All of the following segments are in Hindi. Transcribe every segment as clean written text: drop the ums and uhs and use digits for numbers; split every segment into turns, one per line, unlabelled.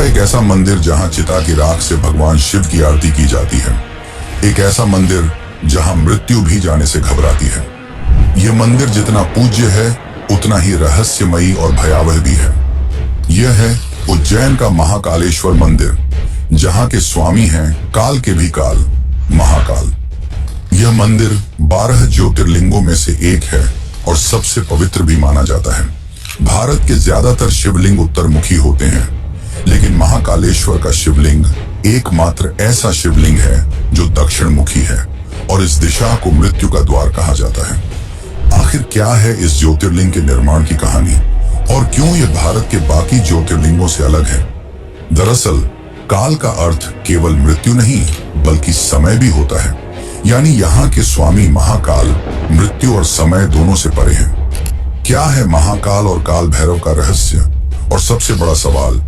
एक ऐसा मंदिर जहां चिता की राख से भगवान शिव की आरती की जाती है। एक ऐसा मंदिर जहां मृत्यु भी जाने से घबराती है। यह मंदिर जितना पूज्य है उतना ही रहस्यमयी और भयावह भी है। यह है उज्जैन का महाकालेश्वर मंदिर, जहां के स्वामी हैं काल के भी काल, महाकाल। यह मंदिर 12 ज्योतिर्लिंगों में से एक है और सबसे पवित्र भी माना जाता है। भारत के ज्यादातर शिवलिंग उत्तरमुखी होते हैं, लेकिन महाकालेश्वर का शिवलिंग एकमात्र ऐसा शिवलिंग है जो दक्षिण मुखी है और इस दिशा को मृत्यु का द्वार कहा जाता है। आखिर क्या है इस ज्योतिर्लिंग के निर्माण की कहानी और क्यों यह भारत के बाकी ज्योतिर्लिंगों से अलग है? दरअसल काल का अर्थ केवल मृत्यु नहीं बल्कि समय भी होता है, यानी यहाँ के स्वामी महाकाल मृत्यु और समय दोनों से परे हैं। क्या है महाकाल और काल भैरव का रहस्य? और सबसे बड़ा सवाल,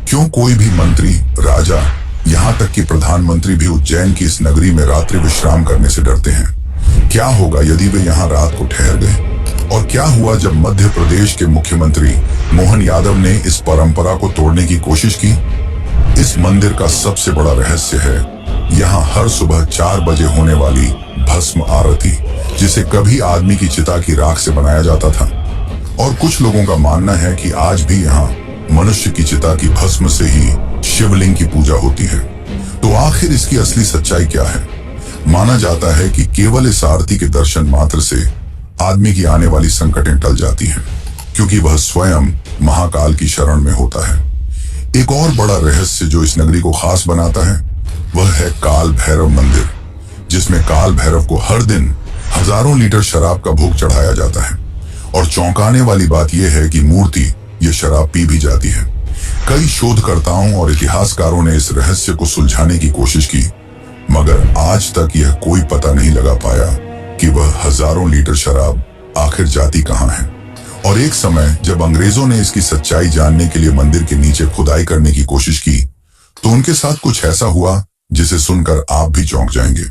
क्यों कोई भी मंत्री, राजा, यहाँ तक कि प्रधानमंत्री भी उज्जैन की इस नगरी में रात्रि विश्राम करने से डरते हैं? क्या होगा यदि वे यहाँ रात को ठहर गए? और क्या हुआ जब मध्य प्रदेश के मुख्यमंत्री मोहन यादव ने इस परंपरा को तोड़ने की कोशिश की? इस मंदिर का सबसे बड़ा रहस्य है यहाँ हर सुबह 4 बजे होने वाली भस्म आरती, जिसे कभी आदमी की चिता की राख से बनाया जाता था और कुछ लोगों का मानना है कि आज भी यहाँ मनुष्य की चिता की भस्म से ही शिवलिंग की पूजा होती है। तो आखिर इसकी असली सच्चाई क्या है? माना जाता है कि केवल इस आरती के दर्शन मात्र से आदमी की आने वाली संकटें टल जाती हैं, क्योंकि वह स्वयं महाकाल की शरण में होता है। एक और बड़ा रहस्य जो इस नगरी को खास बनाता है वह है काल भैरव मंदिर, जिसमें काल भैरव को हर दिन हजारों लीटर शराब का भोग चढ़ाया जाता है। और चौंकाने वाली बात यह है कि मूर्ति ये शराब पी भी जाती है। कई शोधकर्ताओं और इतिहासकारों ने इस रहस्य को सुलझाने की कोशिश की, मगर आज तक यह कोई पता नहीं लगा पाया कि वह हजारों लीटर शराब आखिर जाती कहां है। और एक समय जब अंग्रेजों ने इसकी सच्चाई जानने के लिए मंदिर के नीचे खुदाई करने की कोशिश की, तो उनके साथ कुछ ऐसा हुआ जिसे सुनकर आप भी चौंक जाएंगे।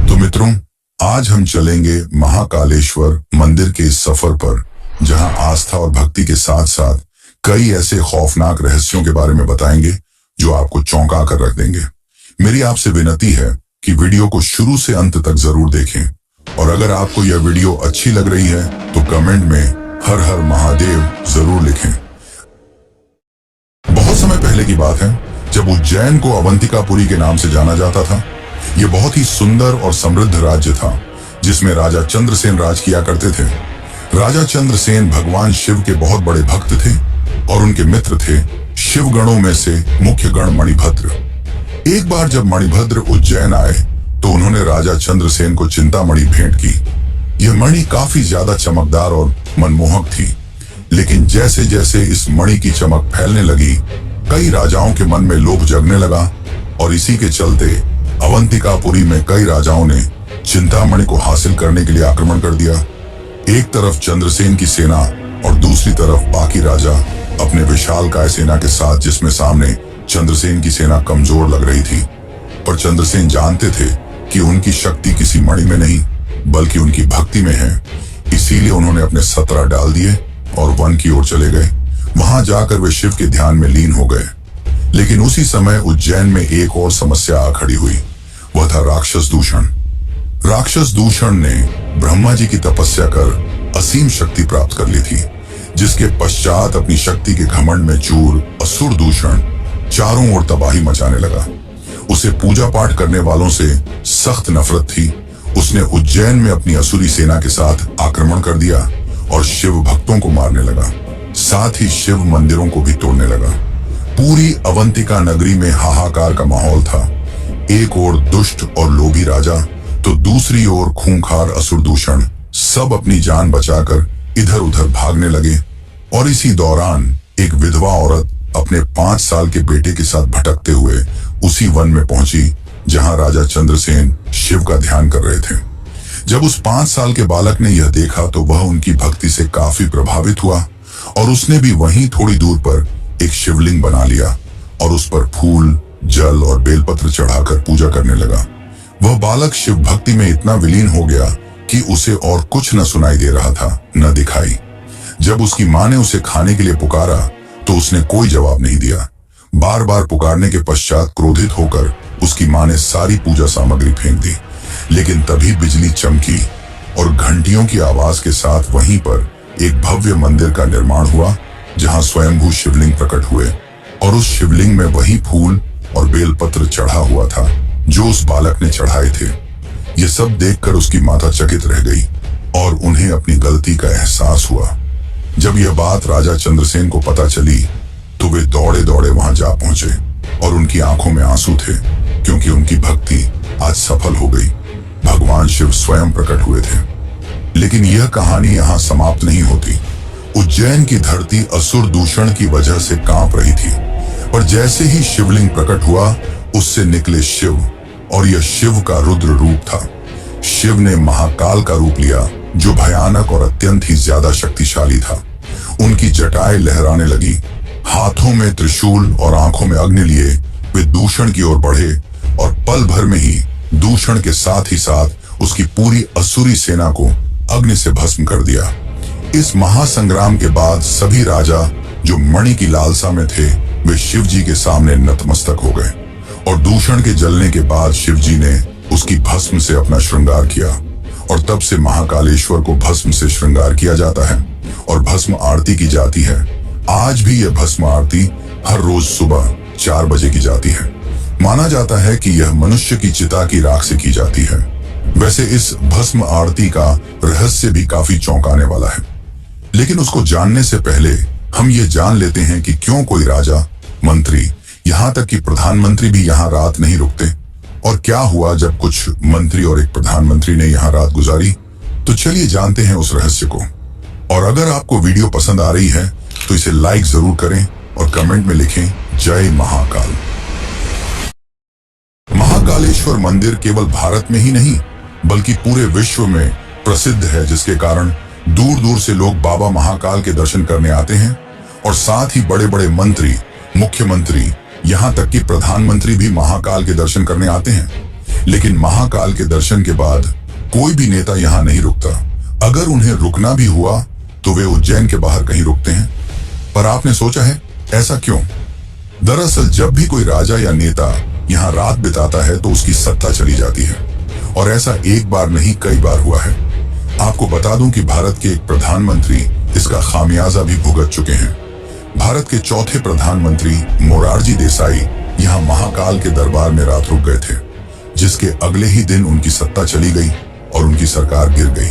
तो मित्रों, आज हम चलेंगे महाकालेश्वर मंदिर के इस सफर पर, जहां आस्था और भक्ति के साथ साथ कई ऐसे खौफनाक रहस्यों के बारे में बताएंगे जो आपको चौंका कर रख देंगे। मेरी आपसे विनती है कि वीडियो को शुरू से अंत तक जरूर देखें, और अगर आपको यह वीडियो अच्छी लग रही है तो कमेंट में हर हर महादेव जरूर लिखें। बहुत समय पहले की बात है, जब उज्जैन को अवंतिकापुरी के नाम से जाना जाता था। यह बहुत ही सुंदर और समृद्ध राज्य था, जिसमें राजा चंद्रसेन राज किया करते थे। राजा चंद्रसेन भगवान शिव के बहुत बड़े भक्त थे और उनके मित्र थे शिवगणों में से मुख्य गण मणिभद्र। एक बार जब मणिभद्र उज्जैन आए तो उन्होंने राजा चंद्रसेन को चिंतामणि भेंट की। यह मणि काफी ज्यादा चमकदार और मनमोहक थी, लेकिन जैसे जैसे इस मणि की चमक फैलने लगी, कई राजाओं के मन में लोभ जगने लगा और इसी के चलते अवंतिकापुरी में कई राजाओं ने चिंतामणि को हासिल करने के लिए आक्रमण कर दिया। एक तरफ चंद्रसेन की सेना और दूसरी तरफ बाकी राजा अपने विशालकाय सेना के साथ, जिसमें सामने चंद्रसेन की सेना कमजोर लग रही थी। पर चंद्रसेन जानते थे कि उनकी शक्ति किसी मणि में नहीं बल्कि उनकी भक्ति में है। इसीलिए उन्होंने अपने 17 डाल दिए और वन की ओर चले गए। वहां जाकर वे शिव के ध्यान में लीन हो गए। लेकिन उसी समय उज्जैन में एक और समस्या आ खड़ी हुई। वह था राक्षस दूषण। राक्षस दूषण ने ब्रह्मा जी की तपस्या कर असीम शक्ति प्राप्त कर ली थी, जिसके पश्चात अपनी शक्ति के घमंड में चूर असुर दूषण चारों ओर तबाही मचाने लगा। उसे पूजा पाठ करने वालों से सख्त नफरत थी। उसने उज्जैन में अपनी असुरी सेना के साथ आक्रमण कर दिया और शिव भक्तों को मारने लगा, साथ ही शिव मंदिरों को भी तोड़ने लगा। पूरी अवंतिका नगरी में हाहाकार का माहौल था। एक ओर दुष्ट और लोभी राजा, तो दूसरी ओर खूंखार असुर दूषण सब अपनी जान बचाकर इधर उधर भागने लगे। और इसी दौरान एक विधवा औरत अपने 5 साल के बेटे के साथ भटकते हुए उसी वन में पहुंची जहां राजा चंद्रसेन शिव का ध्यान कर रहे थे। जब उस 5 साल के बालक ने यह देखा तो वह उनकी भक्ति से काफी प्रभावित हुआ और उसने भी वहीं थोड़ी दूर पर एक शिवलिंग बना लिया और उस पर फूल, जल और बेलपत्र चढ़ाकर पूजा करने लगा। वह बालक शिव भक्ति में इतना विलीन हो गया कि उसे और कुछ न सुनाई दे रहा था, न दिखाई। जब उसकी मां ने उसे खाने के लिए पुकारा तो उसने कोई जवाब नहीं दिया। बार बार पुकारने के पश्चात क्रोधित होकर उसकी मां ने सारी पूजा सामग्री फेंक दी। लेकिन तभी बिजली चमकी और घंटियों की आवाज के साथ वहीं पर एक भव्य मंदिर का निर्माण हुआ, जहां स्वयंभू शिवलिंग प्रकट हुए और उस शिवलिंग में वही फूल और बेलपत्र चढ़ा हुआ था जो उस बालक ने चढ़ाए थे। ये सब देखकर उसकी माता चकित रह गई और उन्हें अपनी गलती का एहसास हुआ। जब यह बात राजा चंद्रसेन को पता चली तो वे दौड़े दौड़े वहां जा पहुंचे और उनकी आंखों में आंसू थे, क्योंकि उनकी भक्ति आज सफल हो गई। भगवान शिव स्वयं प्रकट हुए थे। लेकिन यह कहानी यहाँ समाप्त नहीं होती। उज्जैन की धरती असुर दूषण की वजह से कांप रही थी, पर जैसे ही शिवलिंग प्रकट हुआ उससे निकले शिव, और यह शिव का रुद्र रूप था। शिव ने महाकाल का रूप लिया, जो भयानक और अत्यंत ही ज्यादा शक्तिशाली था। उनकी जटाएं लहराने लगी, हाथों में त्रिशूल और आंखों में अग्नि लिए वे दूषण की ओर बढ़े और पल भर में ही दूषण के साथ ही साथ उसकी पूरी असुरी सेना को अग्नि से भस्म कर दिया। इस महासंग्राम के बाद सभी राजा जो मणि की लालसा में थे वे शिव जी के सामने नतमस्तक हो गए, और दूषण के जलने के बाद शिव जी ने उसकी भस्म से अपना श्रृंगार किया, और तब से महाकालेश्वर को भस्म से श्रृंगार किया जाता है और भस्म आरती की जाती है। आज भी यह भस्म आरती हर रोज सुबह 4 बजे की जाती है। माना जाता है कि यह मनुष्य की चिता की राख से की जाती है। वैसे इस भस्म आरती का रहस्य भी काफी चौंकाने वाला है, लेकिन उसको जानने से पहले हम ये जान लेते हैं कि क्यों कोई राजा, मंत्री, यहाँ तक कि प्रधानमंत्री भी यहाँ रात नहीं रुकते, और क्या हुआ जब कुछ मंत्री और एक प्रधानमंत्री ने यहाँ रात गुजारी। तो चलिए जानते हैं उस रहस्य को। और अगर आपको वीडियो पसंद आ रही है तो इसे लाइक जरूर करें और कमेंट में लिखें जय महाकाल। महाकालेश्वर मंदिर केवल भारत में ही नहीं बल्कि पूरे विश्व में प्रसिद्ध है, जिसके कारण दूर दूर से लोग बाबा महाकाल के दर्शन करने आते हैं, और साथ ही बड़े बड़े मंत्री, मुख्यमंत्री, यहाँ तक कि प्रधानमंत्री भी महाकाल के दर्शन करने आते हैं। लेकिन महाकाल के दर्शन के बाद कोई भी नेता यहाँ नहीं रुकता। अगर उन्हें रुकना भी हुआ तो वे उज्जैन के बाहर कहीं रुकते हैं। पर आपने सोचा है ऐसा क्यों? दरअसल जब भी कोई राजा या नेता यहाँ रात बिताता है तो उसकी सत्ता चली जाती है, और ऐसा एक बार नहीं कई बार हुआ है। आपको बता दूं कि भारत के एक प्रधानमंत्री इसका खामियाजा भी भुगत चुके हैं। भारत के चौथे प्रधानमंत्री मोरारजी देसाई यहाँ महाकाल के दरबार में रात रुक गए थे, जिसके अगले ही दिन उनकी सत्ता चली गई और उनकी सरकार गिर गई।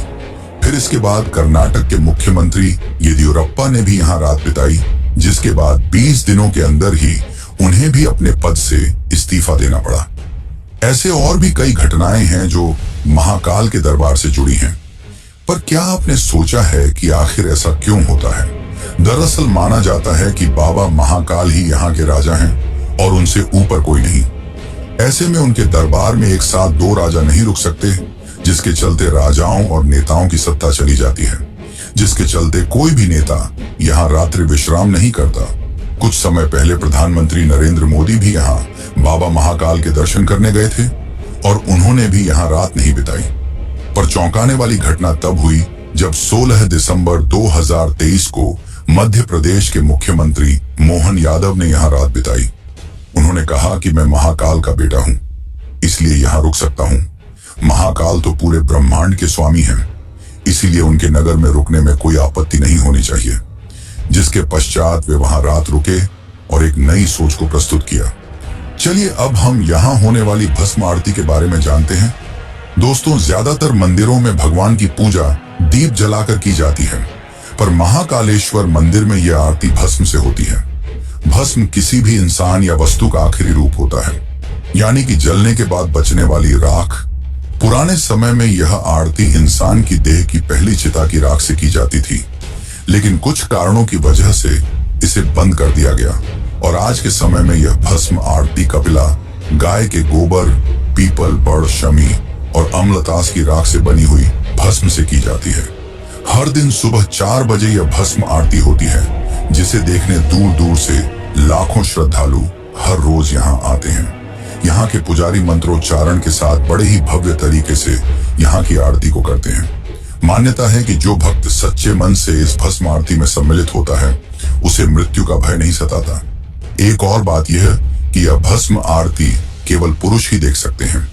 फिर इसके बाद कर्नाटक के मुख्यमंत्री येदियुरप्पा ने भी यहाँ रात बिताई, जिसके बाद 20 दिनों के अंदर ही उन्हें भी अपने पद से इस्तीफा देना पड़ा। ऐसे और भी कई घटनाएं हैं जो महाकाल के दरबार से जुड़ी हैं। पर क्या आपने सोचा है कि आखिर ऐसा क्यों होता है? दरअसल माना जाता है कि बाबा महाकाल ही यहाँ के राजा हैं और उनसे ऊपर कोई नहीं। ऐसे में उनके दरबार में एक साथ 2 राजा नहीं रुक सकते, जिसके चलते राजाओं और नेताओं की सत्ता चली जाती है, जिसके चलते कोई भी नेता यहाँ रात्रि विश्राम नहीं करता। कुछ समय पहले प्रधानमंत्री नरेंद्र मोदी भी यहाँ बाबा महाकाल के दर्शन करने गए थे और उन्होंने भी यहाँ रात नहीं बिताई। पर चौंकाने वाली घटना तब हुई जब 16 दिसंबर 2023 को मध्य प्रदेश के मुख्यमंत्री मोहन यादव ने यहाँ रात बिताई। उन्होंने कहा कि मैं महाकाल का बेटा हूँ, इसलिए यहाँ रुक सकता हूँ। महाकाल तो पूरे ब्रह्मांड के स्वामी हैं, इसीलिए उनके नगर में रुकने में कोई आपत्ति नहीं होनी चाहिए। जिसके पश्चात वे वहां रात रुके और एक नई सोच को प्रस्तुत किया। चलिए अब हम यहाँ होने वाली भस्म आरती के बारे में जानते हैं। दोस्तों, ज्यादातर मंदिरों में भगवान की पूजा दीप जलाकर की जाती है, पर महाकालेश्वर मंदिर में यह आरती भस्म से होती है। भस्म किसी भी इंसान या वस्तु का आखिरी रूप होता है, यानी कि जलने के बाद बचने वाली राख। पुराने समय में यह आरती इंसान की देह की पहली चिता की राख से की जाती थी, लेकिन कुछ कारणों की वजह से इसे बंद कर दिया गया और आज के समय में यह भस्म आरती कपिला, गाय के गोबर, पीपल, बड़, शमी और अम्लतास की राख से बनी हुई भस्म से की जाती है। हर दिन सुबह 4 बजे यह भस्म आरती होती है, जिसे देखने दूर दूर से लाखों श्रद्धालु हर रोज यहाँ आते हैं। यहाँ के पुजारी मंत्रोच्चारण के साथ बड़े ही भव्य तरीके से यहाँ की आरती को करते हैं। मान्यता है कि जो भक्त सच्चे मन से इस भस्म आरती में सम्मिलित होता है उसे मृत्यु का भय नहीं सताता। एक और बात यह कि यह भस्म आरती केवल पुरुष ही देख सकते हैं।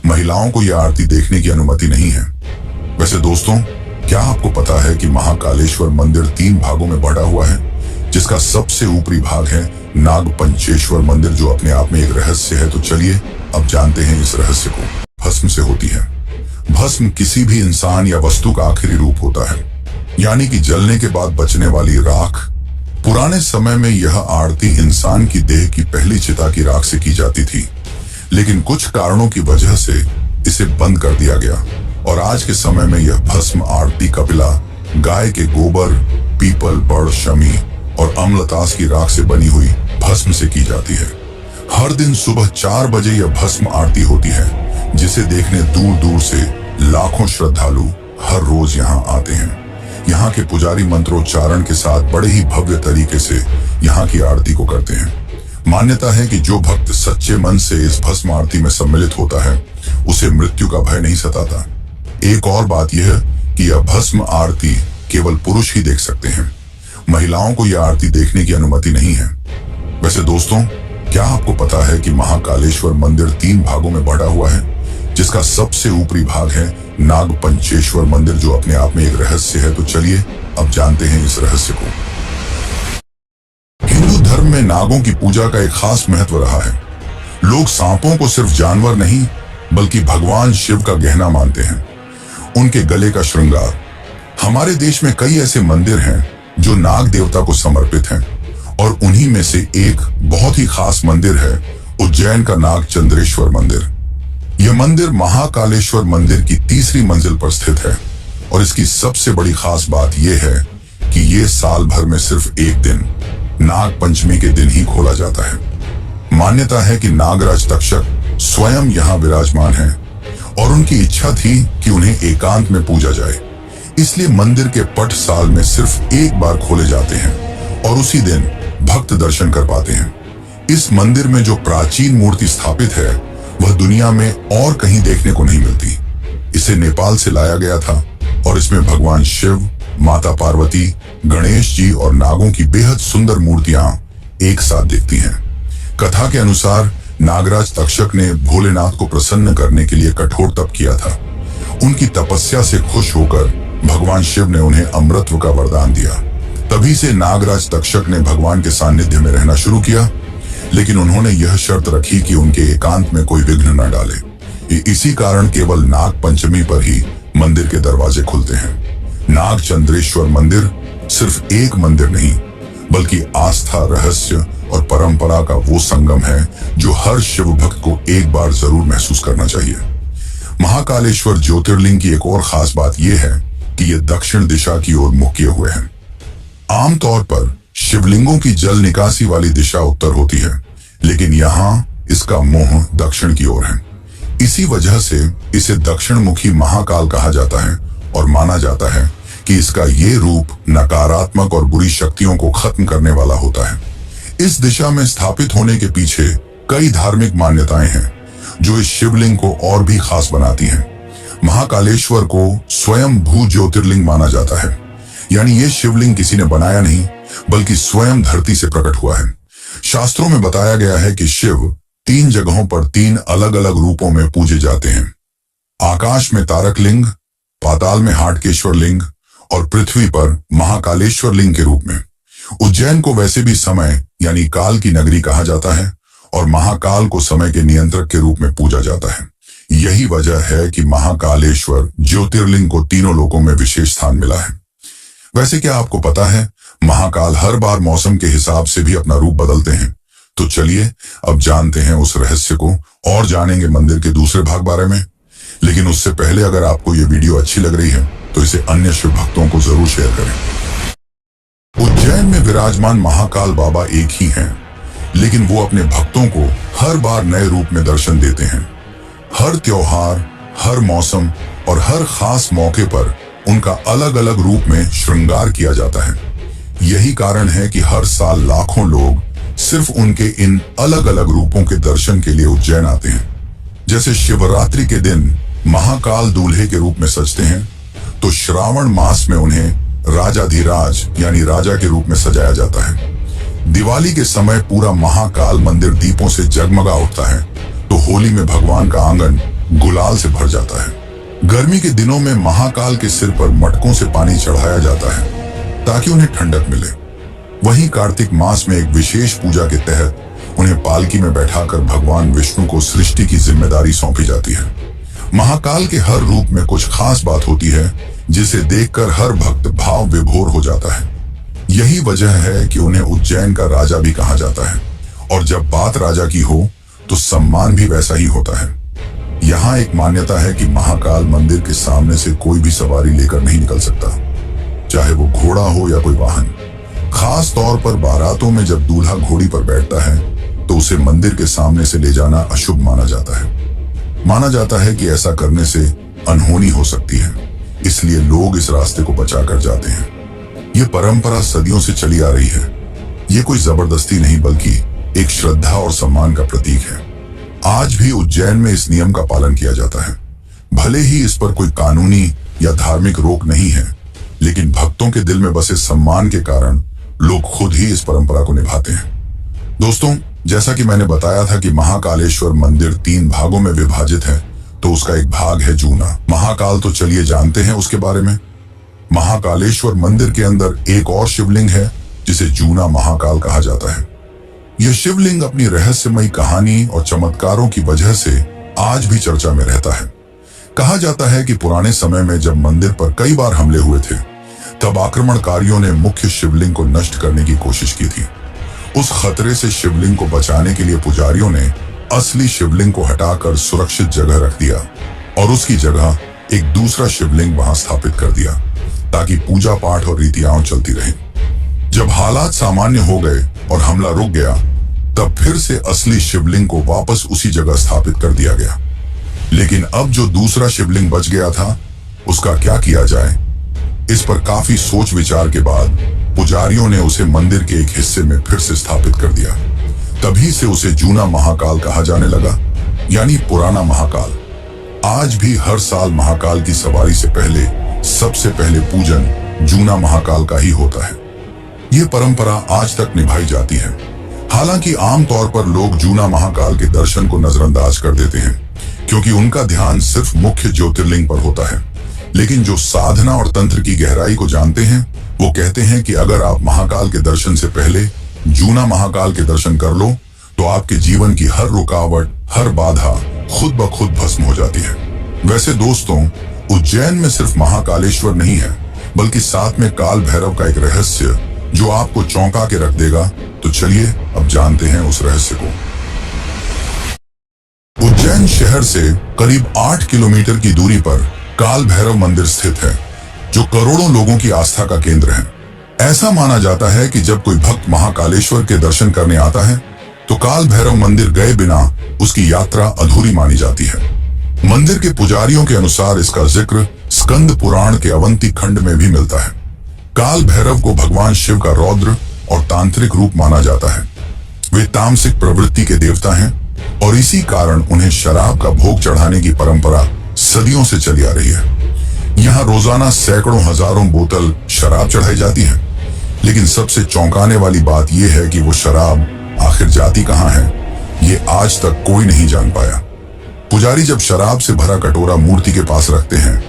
महिलाओं को यह आरती देखने की अनुमति नहीं है। वैसे दोस्तों, क्या आपको पता है कि महाकालेश्वर मंदिर 3 भागों में बटा हुआ है, जिसका सबसे ऊपरी भाग है नागपंचेश्वर मंदिर, जो अपने आप में एक रहस्य है। तो चलिए अब जानते हैं इस रहस्य को। भस्म से होती है। भस्म किसी भी इंसान या वस्तु का आखिरी रूप होता है, यानी कि जलने के बाद बचने वाली राख। पुराने समय में यह आरती इंसान की देह की पहली चिता की राख से की जाती थी, लेकिन कुछ कारणों की वजह से इसे बंद कर दिया गया और आज के समय में यह भस्म आरती कपिला, गाय के गोबर, पीपल, बड़, शमी और अम्लतास की राख से बनी हुई भस्म से की जाती है। हर दिन सुबह 4 बजे यह भस्म आरती होती है, जिसे देखने दूर दूर से लाखों श्रद्धालु हर रोज यहाँ आते हैं। यहाँ के पुजारी मंत्रोच्चारण के साथ बड़े ही भव्य तरीके से यहाँ की आरती को करते हैं। मान्यता है कि जो भक्त सच्चे मन से इस भस्म आरती में सम्मिलित होता है, उसे मृत्यु का भय नहीं सताता। एक और बात यह कि यह भस्म आरती केवल पुरुष ही देख सकते हैं। महिलाओं को यह आरती देखने की अनुमति नहीं है। वैसे दोस्तों, क्या आपको पता है कि महाकालेश्वर मंदिर 3 भागों में बटा हुआ है, जिसका सबसे ऊपरी भाग है नागपंचेश्वर मंदिर, जो अपने आप में एक रहस्य है। तो चलिए अब जानते हैं इस रहस्य को। हिंदू धर्म में नागों की पूजा का एक खास महत्व रहा है। लोग सांपों को सिर्फ जानवर नहीं, बल्कि भगवान शिव का गहना मानते हैं, उनके गले का श्रृंगार। हमारे देश में कई ऐसे मंदिर हैं जो नाग देवता को समर्पित हैं, और उन्हीं में से एक बहुत ही खास मंदिर है उज्जैन का नागचंद्रेश्वर मंदिर। यह मंदिर महाकालेश्वर मंदिर की 3री मंजिल पर स्थित है, और इसकी सबसे बड़ी खास बात यह है कि यह साल भर में सिर्फ एक दिन, नाग पंचमी के दिन ही खोला जाता है। मान्यता है कि नागराज तक्षक स्वयं यहाँ विराजमान है और उनकी इच्छा थी कि उन्हें एकांत में पूजा जाए, इसलिए मंदिर के पट साल में सिर्फ एक बार खोले जाते हैं और उसी दिन भक्त दर्शन कर पाते हैं। इस मंदिर में जो प्राचीन मूर्ति स्थापित है, वह दुनिया में और कहीं देखने को नहीं मिलती। इसे नेपाल से लाया गया था और इसमें भगवान शिव, माता पार्वती, गणेश जी और नागों की बेहद सुंदर मूर्तियां एक साथ दिखती हैं। कथा के अनुसार नागराज तक्षक ने भोलेनाथ को प्रसन्न करने के लिए कठोर तप किया था। उनकी तपस्या से खुश होकर भगवान शिव ने उन्हें अमृतत्व का वरदान दिया। तभी से नागराज तक्षक ने भगवान के सानिध्य में रहना शुरू किया, लेकिन उन्होंने यह शर्त रखी कि उनके एकांत में कोई विघ्न न डाले। इसी कारण केवल नाग पंचमी पर ही मंदिर के दरवाजे खुलते हैं। नागचंद्रेश्वर मंदिर सिर्फ एक मंदिर नहीं, बल्कि आस्था, रहस्य और परंपरा का वो संगम है जो हर शिव भक्त को एक बार जरूर महसूस करना चाहिए। महाकालेश्वर ज्योतिर्लिंग की एक और खास बात यह है कि यह दक्षिण दिशा की ओर मुख किए हुए हैं। आमतौर पर शिवलिंगों की जल निकासी वाली दिशा उत्तर होती है, लेकिन यहाँ इसका मुंह दक्षिण की ओर है। इसी वजह से इसे दक्षिण मुखी महाकाल कहा जाता है और माना जाता है कि इसका ये रूप नकारात्मक और बुरी शक्तियों को खत्म करने वाला होता है। इस दिशा में स्थापित होने के पीछे कई धार्मिक मान्यताएं हैं जो इस शिवलिंग को और भी खास बनाती हैं। महाकालेश्वर को स्वयं भू ज्योतिर्लिंग माना जाता है, यानी ये शिवलिंग किसी ने बनाया नहीं, बल्कि स्वयं धरती से प्रकट हुआ है। शास्त्रों में बताया गया है कि शिव 3 जगहों पर 3 अलग अलग रूपों में पूजे जाते हैं। आकाश में तारक लिंग, पाताल में हाटकेश्वर लिंग और पृथ्वी पर महाकालेश्वर लिंग के रूप में। उज्जैन को वैसे भी समय यानी काल की नगरी कहा जाता है और महाकाल को समय के नियंत्रक के रूप में पूजा जाता है। यही वजह है कि महाकालेश्वर ज्योतिर्लिंग को तीनों लोकों में विशेष स्थान मिला है। वैसे क्या आपको पता है, महाकाल हर बार मौसम के हिसाब से भी अपना रूप बदलते हैं। तो चलिए अब जानते हैं उस रहस्य को और जानेंगे मंदिर के दूसरे भाग बारे में। लेकिन उससे पहले अगर आपको ये वीडियो अच्छी लग रही है तो इसे अन्य शिव भक्तों को जरूर शेयर करें। उज्जैन में विराजमान महाकाल बाबा एक ही हैं, लेकिन वो अपने भक्तों को हर बार नए रूप में दर्शन देते हैं। हर त्योहार, हर मौसम और हर खास मौके पर उनका अलग अलग रूप में श्रृंगार किया जाता है। यही कारण है कि हर साल लाखों लोग सिर्फ उनके इन अलग अलग रूपों के दर्शन के लिए उज्जैन आते हैं। जैसे शिवरात्रि के दिन महाकाल दूल्हे के रूप में सजते हैं, तो श्रावण मास में उन्हें राजाधिराज यानी राजा के रूप में सजाया जाता है। दिवाली के समय पूरा महाकाल मंदिर दीपों से जगमगा उठता है, तो होली में भगवान का आंगन गुलाल से भर जाता है। गर्मी के दिनों में महाकाल के सिर पर मटकों से पानी चढ़ाया जाता है ताकि उन्हें ठंडक मिले। वहीं कार्तिक मास में एक विशेष पूजा के तहत उन्हें पालकी में बैठाकर भगवान विष्णु को सृष्टि की जिम्मेदारी सौंपी जाती है। महाकाल के हर रूप में कुछ खास बात होती है जिसे देखकर हर भक्त भाव विभोर हो जाता है। यही वजह है कि उन्हें उज्जैन का राजा भी कहा जाता है, और जब बात राजा की हो तो सम्मान भी वैसा ही होता है। यहाँ एक मान्यता है कि महाकाल मंदिर के सामने से कोई भी सवारी लेकर नहीं निकल सकता, चाहे वो घोड़ा हो या कोई वाहन। खास तौर पर बारातों में जब दूल्हा घोड़ी पर बैठता है तो उसे मंदिर के सामने से ले जाना अशुभ माना जाता है। माना जाता है कि ऐसा करने से अनहोनी हो सकती है, इसलिए लोग इस रास्ते को बचाकर जाते हैं। ये परंपरा सदियों से चली आ रही है। ये कोई जबरदस्ती नहीं बल्कि एक श्रद्धा और सम्मान का प्रतीक है। आज भी उज्जैन में इस नियम का पालन किया जाता है। भले ही इस पर कोई कानूनी या धार्मिक रोक नहीं है, लेकिन भक्तों के दिल में बसे सम्मान के कारण लोग खुद ही इस परंपरा को निभाते हैं। दोस्तों, जैसा कि मैंने बताया था कि महाकालेश्वर मंदिर 3 भागों में विभाजित है, तो उसका एक भाग है जूना महाकाल। तो चलिए जानते हैं उसके बारे में। महाकालेश्वर मंदिर के अंदर एक और शिवलिंग है जिसे जूना महाकाल कहा जाता है। यह शिवलिंग अपनी रहस्यमयी कहानी और चमत्कारों की वजह से आज भी चर्चा में रहता है। कहा जाता है कि पुराने समय में जब मंदिर पर कई बार हमले हुए थे, तब आक्रमणकारियों ने मुख्य शिवलिंग को नष्ट करने की कोशिश की थी। उस खतरे से शिवलिंग को बचाने के लिए पुजारियों ने असली शिवलिंग को हटाकर सुरक्षित जगह रख दिया और उसकी जगह एक दूसरा शिवलिंग वहां स्थापित कर दिया, ताकि पूजा पाठ और रीतियां चलती रहें। जब हालात सामान्य हो गए और हमला रुक गया, तब फिर से असली शिवलिंग को वापस उसी जगह स्थापित कर दिया गया। लेकिन अब जो दूसरा शिवलिंग बच गया था, उसका क्या किया जाए? इस पर काफी सोच विचार के बाद पुजारियों ने उसे मंदिर के एक हिस्से में फिर से स्थापित कर दिया। तभी से उसे जूना महाकाल कहा जाने लगा, यानी पुराना महाकाल। आज भी हर साल महाकाल की सवारी से पहले सबसे पहले पूजन जूना महाकाल का ही होता है। ये परंपरा आज तक निभाई जाती है। हालांकि आमतौर पर लोग जूना महाकाल के दर्शन को नजरअंदाज कर देते हैं, क्योंकि उनका ध्यान सिर्फ मुख्य ज्योतिर्लिंग पर होता है। लेकिन जो साधना और तंत्र की गहराई को जानते हैं, वो कहते हैं कि अगर आप महाकाल के दर्शन से पहले जूना महाकाल के दर्शन कर लो, तो आपके जीवन की हर रुकावट, हर बाधा खुद ब खुद भस्म हो जाती है। वैसे दोस्तों, उज्जैन में सिर्फ महाकालेश्वर नहीं है, बल्कि साथ में काल भैरव का एक रहस्य जो आपको चौंका के रख देगा। तो चलिए अब जानते हैं उस रहस्य को। उज्जैन शहर से करीब 8 किलोमीटर की दूरी पर काल भैरव मंदिर स्थित है, जो करोड़ों लोगों की आस्था का केंद्र है। ऐसा माना जाता है कि जब कोई भक्त महाकालेश्वर के दर्शन करने आता है, तो काल भैरव मंदिर गए बिना उसकी यात्रा अधूरी मानी जाती है। मंदिर के पुजारियों के अनुसार इसका जिक्र स्कंद पुराण के अवंती खंड में भी मिलता है। काल भैरव को भगवान शिव का रौद्र और तांत्रिक रूप माना जाता है। वे तामसिक प्रवृत्ति के देवता हैं और इसी कारण उन्हें शराब का भोग चढ़ाने की परंपरा सदियों से चली आ रही है। यहाँ रोजाना सैकड़ों हजारों बोतल शराब चढ़ाई जाती है। लेकिन सबसे चौंकाने वाली बात यह है कि वो शराब आखिर जाती कहाँ है, ये आज तक कोई नहीं जान पाया। पुजारी जब शराब से भरा कटोरा मूर्ति के पास रखते हैं,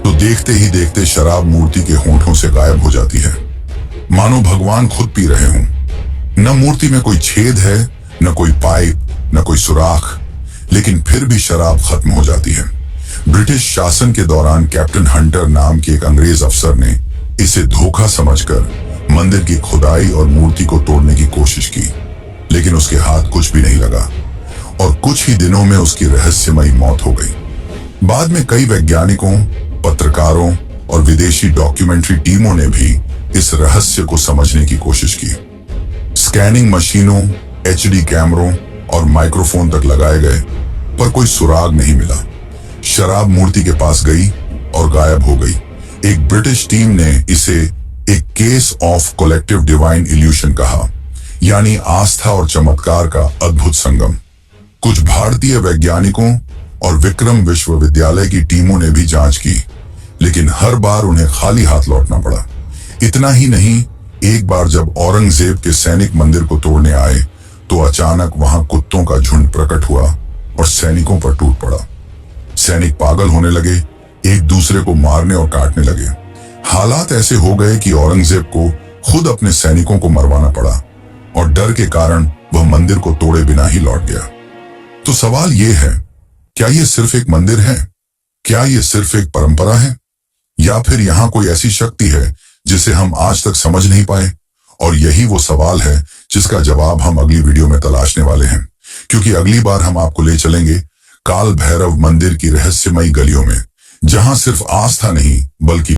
तो देखते ही देखते शराब मूर्ति के होंठों से गायब हो जाती है, मानो भगवान खुद पी रहे हों। न मूर्ति में कोई छेद है, न कोई पाइप, न कोई सुराख, लेकिन फिर भी शराब खत्म हो जाती है। ब्रिटिश शासन के दौरान कैप्टन हंटर नाम के एक अंग्रेज अफसर ने इसे धोखा समझकर मंदिर की खुदाई और मूर्ति को तोड़ने की कोशिश की, लेकिन उसके हाथ कुछ भी नहीं लगा और कुछ ही दिनों में उसकी रहस्यमयी मौत हो गई। बाद में कई वैज्ञानिकों, पत्रकारों और विदेशी डॉक्यूमेंट्री टीमों ने भी इस रहस्य को समझने की कोशिश की। स्कैनिंग मशीनों, एचडी कैमरों और माइक्रोफोन तक लगाए गए, पर कोई सुराग नहीं मिला। शराब मूर्ति के पास गई और गायब हो गई। एक ब्रिटिश टीम ने इसे एक case of collective divine evolution कहा, यानी आस्था और चमत्कार का अद्भुत संगम। कुछ भारतीय वैज्ञानिकों और विक्रम विश्वविद्यालय की टीमों ने भी जांच की, लेकिन हर बार उन्हें खाली हाथ लौटना पड़ा। इतना ही नहीं, एक बार जब औरंगजेब के सैनिक मंदिर को तोड़ने आए तो अचानक वहां कुत्तों का झुंड प्रकट हुआ और सैनिकों पर टूट पड़ा। सैनिक पागल होने लगे, एक दूसरे को मारने और काटने लगे। हालात ऐसे हो गए कि औरंगजेब को खुद अपने सैनिकों को मरवाना पड़ा और डर के कारण वह मंदिर को तोड़े बिना ही लौट गया। तो सवाल यह है, क्या यह सिर्फ एक मंदिर है? क्या यह सिर्फ एक परंपरा है? या फिर यहां कोई ऐसी शक्ति है जिसे हम आज तक समझ नहीं पाए? और यही वो सवाल है जिसका जवाब हम अगली वीडियो में तलाशने वाले हैं, क्योंकि अगली बार हम आपको ले चलेंगे काल भैरव मंदिर की रहस्यमयी गलियों में, जहां सिर्फ आस्था नहीं बल्कि